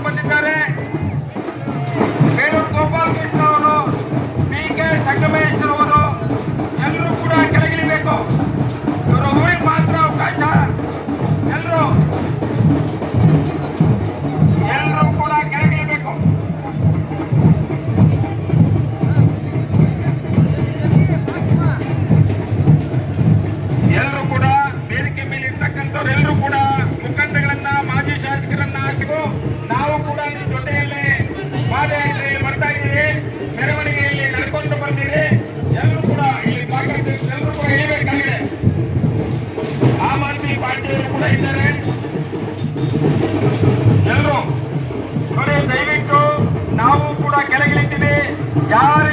ಬಂದಿದ್ದಾರೆ. ಬೇಲೂರು ಗೋಪಾಲಕೃಷ್ಣ ಅವರು, ಕೆ ಸಂಗಮೇಶ್ವರ್ ಅವರು ಎಲ್ಲರೂ ಕೂಡ ಕೆಳಗಿಳಿಬೇಕು. ಇವರು ಊರಿಗೆ ಮಾತ್ರ ಅವಕಾಶ. ಎಲ್ಲರೂ ಕೂಡ ಕೆಳಗಿಳಿಬೇಕು. ಎಲ್ಲರೂ ಕೂಡ ವೇದಿಕೆ ಮೇಲೆ ಇರ್ತಕ್ಕಂಥವ್ರು ಎಲ್ಲರೂ ಕೂಡ ಮುಖಂಡಗಳನ್ನ, ಮಾಜಿ ಶಾಸಕರನ್ನ ಹಾಕಿ고 ನಾವು ಕೂಡ ನಿಮ್ಮ ಜೊತೆಯಲ್ಲೇ ಪಾದಯಾತ್ರೆಯಲ್ಲಿ ಬರ್ತಾ ಇದ್ದೀವಿ, ಮೆರವಣಿಗೆಯಲ್ಲಿ ನಡ್ಕೊಂಡು ಬರ್ತೀವಿ. ಎಲ್ಲರೂ ಕೂಡ ಇಲ್ಲಿ ಭಾಗವಹಿಸಿ ಎಲ್ಲರೂ ಕೂಡ ಇಳಿಬೇಕಾಗಿದೆ. ಆಮ್ ಆದ್ಮಿ ಪಾರ್ಟಿಯವರು ಕೂಡ ಇದ್ದಾರೆ. ಎಲ್ಲರೂ ನೋಡಿ, ದಯವಿಟ್ಟು ನಾವು ಕೂಡ ಕೆಳಗಿಳಿತೀವಿ. ಯಾರು